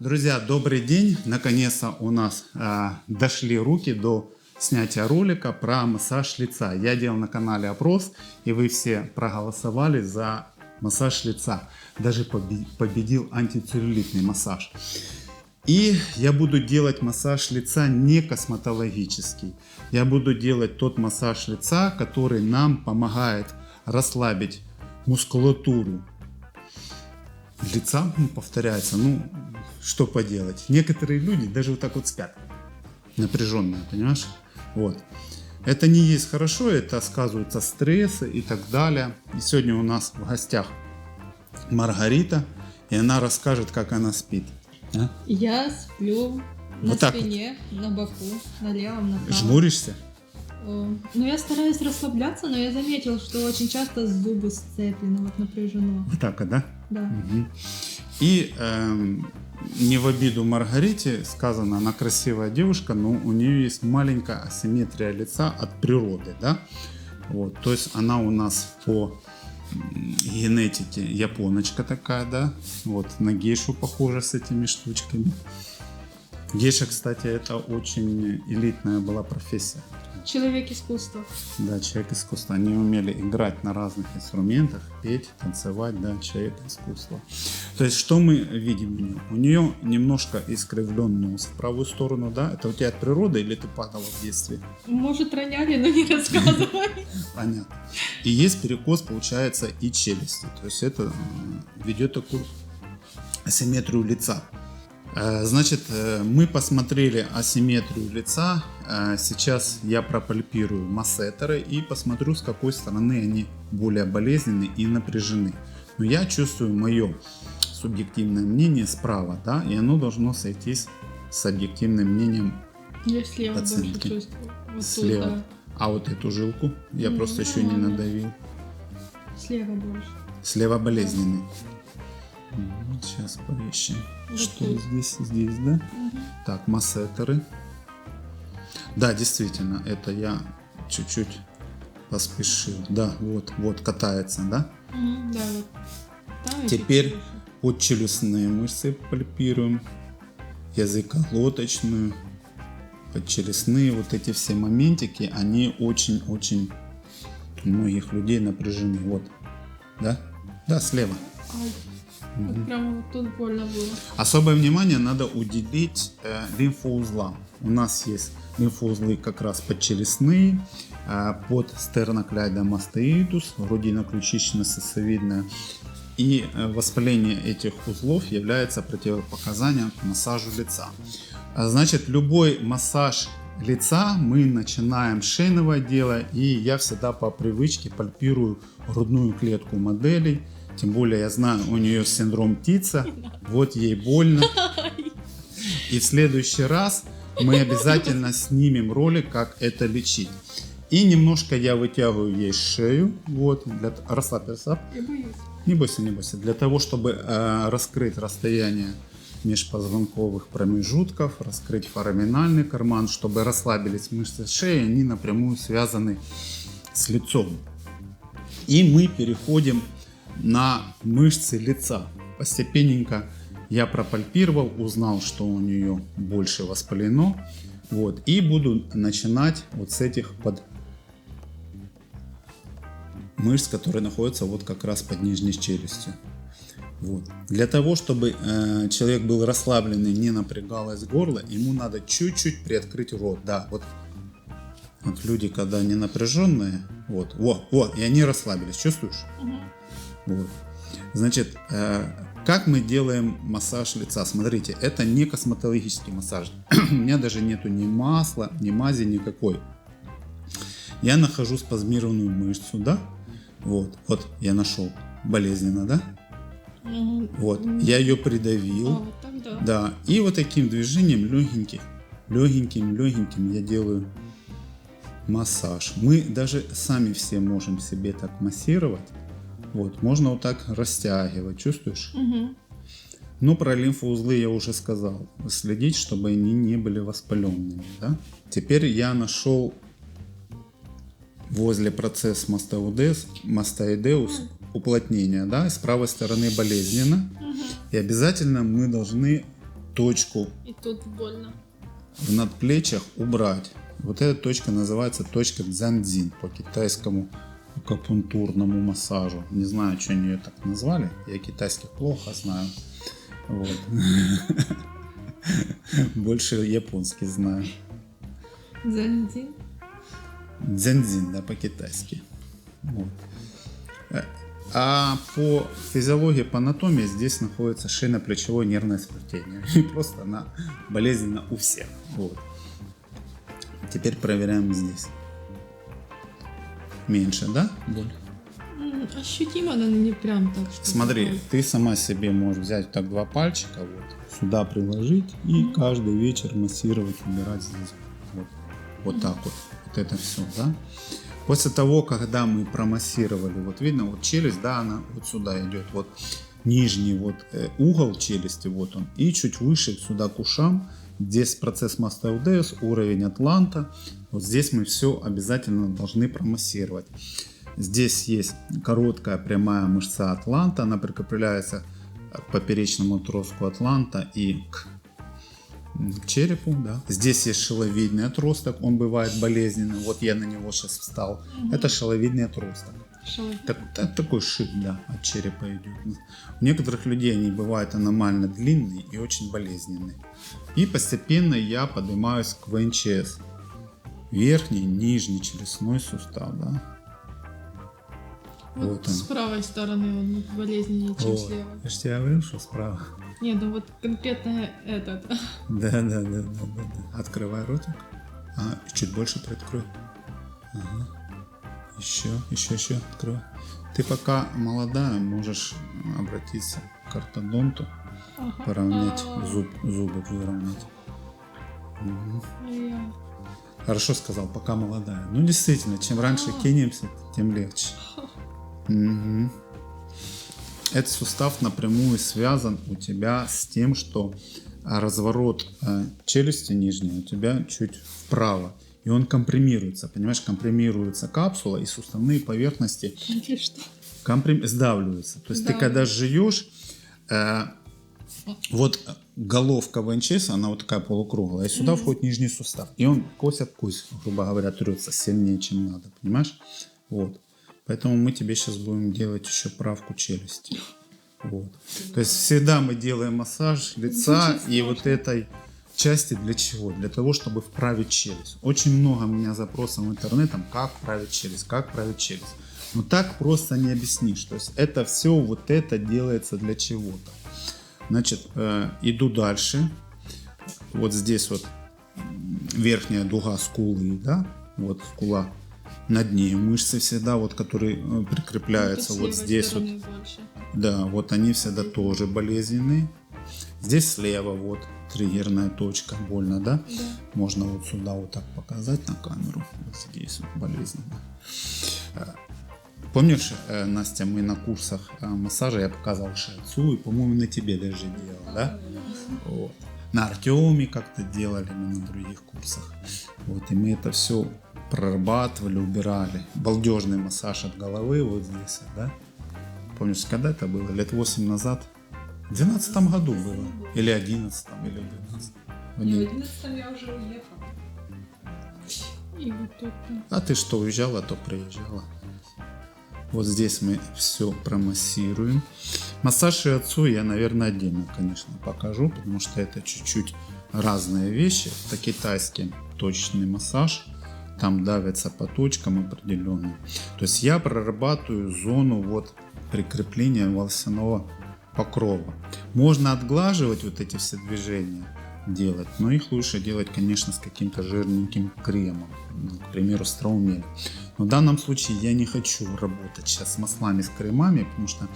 Друзья, добрый день! Наконец-то у нас дошли руки до снятия ролика про массаж лица. Я делал на канале опрос, и вы все проголосовали за массаж лица. Даже победил антицеллюлитный массаж. И я буду делать массаж лица не косметологический. Я буду делать тот массаж лица, который нам помогает расслабить мускулатуру лица. Повторяется, что поделать. Некоторые люди даже вот так вот спят. Напряженные, понимаешь? Вот. Это не есть хорошо, это сказываются стрессы и так далее. И сегодня у нас в гостях Маргарита, и она расскажет, как она спит. А? Я сплю на Вот так спине, на боку, на левом, на правом. Жмуришься? Я стараюсь расслабляться, но я заметил, что очень часто зубы сцеплены, вот напряжено. Вот так, да? Да. Угу. И не в обиду Маргарите сказано, она красивая девушка, но у нее есть маленькая асимметрия лица от природы, да? Вот, то есть она у нас по генетике японочка такая, да? Вот, на гейшу похожа с этими штучками. Гейша, кстати, это очень элитная была профессия. Человек искусства. Да, человек искусства. Они умели играть на разных инструментах, петь, танцевать, да, человек искусства. То есть, что мы видим у нее? У нее немножко искривлен нос в правую сторону, да? Это у тебя от природы или ты падала в детстве? Может, роняли, но не рассказывай. Понятно. И есть перекос, получается, и челюсти. То есть, это ведет такую асимметрию лица. Значит, мы посмотрели асимметрию лица. Сейчас я пропальпирую массетеры и посмотрю, с какой стороны они более болезненны и напряжены. Но я чувствую мое субъективное мнение справа, да, и оно должно сойтись с объективным мнением Я слева больше пациентки. чувствую. Вот тут, Слева. да. А вот эту жилку я просто еще не нормально. надавил. Слева больше. Слева болезненный. Сейчас поищем. Вот Что тут. здесь, да? Так, массетеры. Да, действительно, это я чуть-чуть поспешил. Да, вот катается, да? Да, вот. Там и Теперь чуть-чуть выше. подчелюстные мышцы пальпируем, языкоглоточную, подчелюстные. Вот эти все моментики, они очень-очень у многих людей напряжены. Вот, да? Да, слева. Ай. Вот прям вот тут больно было. Особое внимание надо уделить лимфоузлам. У нас есть лимфоузлы как раз подчелюстные, под стерноклейдомастеидус, грудино-ключично-сосцевидная. И воспаление этих узлов является противопоказанием к массажу лица. Значит, любой массаж лица мы начинаем с шейного отдела, и я всегда по привычке пальпирую грудную клетку моделей. Тем более я знаю, у нее синдром Тица, вот ей больно. И в следующий раз мы обязательно снимем ролик, как это лечить. И немножко я вытягиваю ей шею. Вот, расслабь. Я боюсь. Не бойся. Для того, чтобы раскрыть расстояние межпозвонковых промежутков, раскрыть фораминальный карман, чтобы расслабились мышцы шеи, они напрямую связаны с лицом. И мы переходим на мышцы лица. Постепенненько я пропальпировал, узнал, что у нее больше воспалено. Вот, и буду начинать вот с этих мышц, которые находятся вот как раз под нижней челюстью. Вот. Для того, чтобы человек был расслабленный, не напрягалось горло, ему надо чуть-чуть приоткрыть рот. Да, вот люди, когда не напряженные, и они расслабились, чувствуешь? Вот. Значит, как мы делаем массаж лица? Смотрите, это не косметологический массаж. У меня даже нету ни масла, ни мази никакой. Я нахожу спазмированную мышцу, да? Вот я нашел. Болезненно, да? Вот, я ее придавил. Вот так, да. Да, и вот таким движением легеньким я делаю массаж. Мы даже сами все можем себе так массировать. Вот, можно вот так растягивать, чувствуешь? Но про лимфоузлы я уже сказал. Следить, чтобы они не были воспаленными. Да? Теперь я нашел возле процесс мастоидеус уплотнение. Да? С правой стороны болезненно. И обязательно мы должны точку И тут больно. в надплечьях убрать. Вот эта точка называется точка дзяньцзин по китайскому акупунктурному массажу. Не знаю, что они ее так назвали. Я китайских плохо знаю. Вот. Больше японский знаю. Дзяньцзин. Дзяньцзин, да, по-китайски. Вот. А по физиологии, по анатомии здесь находится шейно-плечевое нервное сплетение. И просто она болезненна у всех. Вот. Теперь проверяем здесь. Меньше, да, боль? Ощутимо, но не прям так, что... Смотри, такое. ты сама себе можешь взять так 2 пальчика, вот, сюда приложить и каждый вечер массировать, убирать здесь. Вот так вот. Вот это все, да? После того, когда мы промассировали, вот видно, вот челюсть, да, она вот сюда идет, вот нижний вот угол челюсти, вот он, и чуть выше сюда к ушам, здесь процесс мастеодез, уровень атланта, вот здесь мы все обязательно должны промассировать. Здесь есть короткая прямая мышца атланта, она прикрепляется к поперечному отростку атланта и к черепу, да. Здесь есть шиловидный отросток, он бывает болезненный. Вот я на него сейчас встал. Это шиловидный отросток. Такой шип, да, от черепа идет. У некоторых людей они бывают аномально длинные и очень болезненные. И постепенно я поднимаюсь к ВНЧС. Верхний, нижний челюстной сустав, да. Вот с правой стороны он болезненнее, чем слева. Я же тебе говорил, что справа. Нет, ну вот конкретно этот. Да. Открывай ротик. Чуть больше приоткрой. Ага. Еще открывай. Ты пока молодая, можешь обратиться к ортодонту, поравнять зубы выровнять. Хорошо сказал, пока молодая. Ну действительно, чем раньше кинемся, тем легче. Этот сустав напрямую связан у тебя с тем, что разворот челюсти нижней у тебя чуть вправо. И он компримируется, понимаешь, компримируется капсула и суставные поверхности сдавливаются. То есть ты когда жуешь, вот головка ВНЧС, она вот такая полукруглая, и сюда входит нижний сустав. И он кость об кость, грубо говоря, трется сильнее, чем надо, понимаешь? Вот. Поэтому мы тебе сейчас будем делать еще правку челюсти. Вот. То есть всегда мы делаем массаж лица и вот этой части для чего? Для того, чтобы вправить челюсть. Очень много у меня запросов в интернете, как вправить челюсть, как вправить челюсть. Но так просто не объяснишь. То есть это все вот это делается для чего-то. Значит, иду дальше. Вот здесь вот верхняя дуга скулы, да, вот скула. Над ней мышцы всегда, вот, которые прикрепляются вот здесь вот. Больше. Да, вот они всегда тоже болезненные. Здесь слева вот триггерная точка, больно, да? Да. Можно вот сюда вот так показать на камеру. Вот здесь вот болезненно. Помнишь, Настя, мы на курсах массажа я показывал шиатсу, и, по-моему, на тебе даже делал, да? Вот. На Артеме как-то делали, мы на других курсах. Вот, и мы это все прорабатывали, убирали. Балдежный массаж от головы вот здесь, да? Помнишь, когда это было? Лет 8 назад? В 2012 году было. Или 11, или в 12. В 11 я уже уехала. И вот тут. А ты что, уезжала, то приезжала. Вот здесь мы все промассируем. Массаж шиатсу я, наверное, отдельно, конечно, покажу, потому что это чуть-чуть разные вещи. Это китайский точечный массаж. Там давятся по точкам определенным. То есть я прорабатываю зону вот прикрепления волосяного покрова. Можно отглаживать вот эти все движения, делать, но их лучше делать, конечно, с каким-то жирненьким кремом, к примеру, страумель. Но в данном случае я не хочу работать сейчас с маслами, с кремами, потому что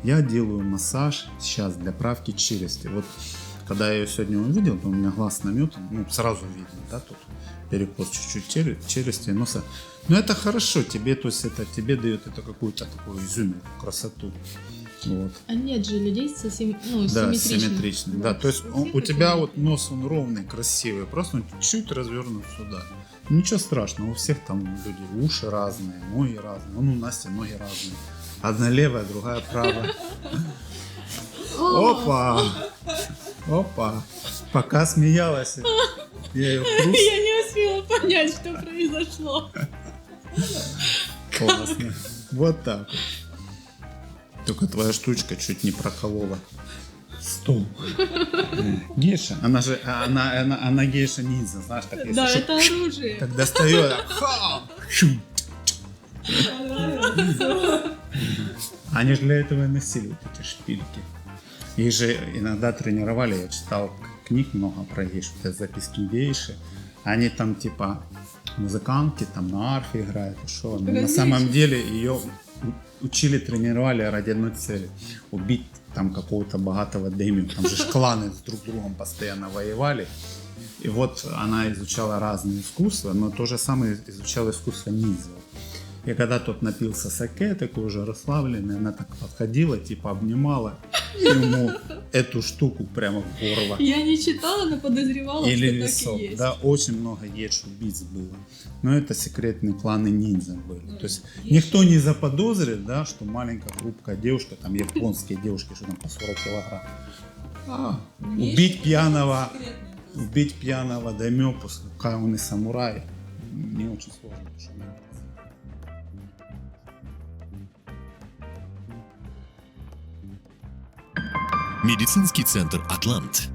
я делаю массаж сейчас для правки челюсти. Вот когда я ее сегодня увидел, то у меня глаз наметан, ну сразу видно, да, тут перекос чуть-чуть челюсти, носа. Но это хорошо, тебе, то есть это тебе дает это какую-то такую изюминку, красоту. Вот. А нет же людей Да, симметричных. симметричный. Да, то есть у тебя вот нос он ровный, красивый, просто он чуть развернут сюда. Ничего страшного, у всех там люди уши разные, ноги разные. Вон у Насти ноги разные. Одна левая, другая правая. Опа! Опа! Пока смеялась, я ее Я не успела понять, что произошло. классно. Вот так вот. Только твоя штучка чуть не проколола стул. Гейша, она же, она гейша ниндзя, знаешь, так если Да, что, это оружие. так достает, ха, хю. Они же для этого и носили вот эти шпильки. Их же иногда тренировали, я читал книг много про гейш, вот эти записки гейши. Они там типа музыкантки там на арфе играют, и шо. Но на самом деле ее учили, тренировали ради одной цели. Убить там какого-то богатого дэймио. Там же ж кланы с друг другом постоянно воевали. И вот она изучала разные искусства, но то же самое изучала искусство ниндзя. И когда тот напился саке, такой уже расслабленный, она так подходила, типа обнимала и ему эту штуку прямо в горло. Я не читала, но подозревала, Или что висок. так и есть. Да, очень много гейш-убийц было. Но это секретные кланы ниндзя были. То есть никто не заподозрит, да, что маленькая хрупкая девушка, там японские девушки, что там по 40 килограмм. Убить пьяного даймё, пускай он и самурай, не очень сложно. Потому что Медицинский центр «Атлант».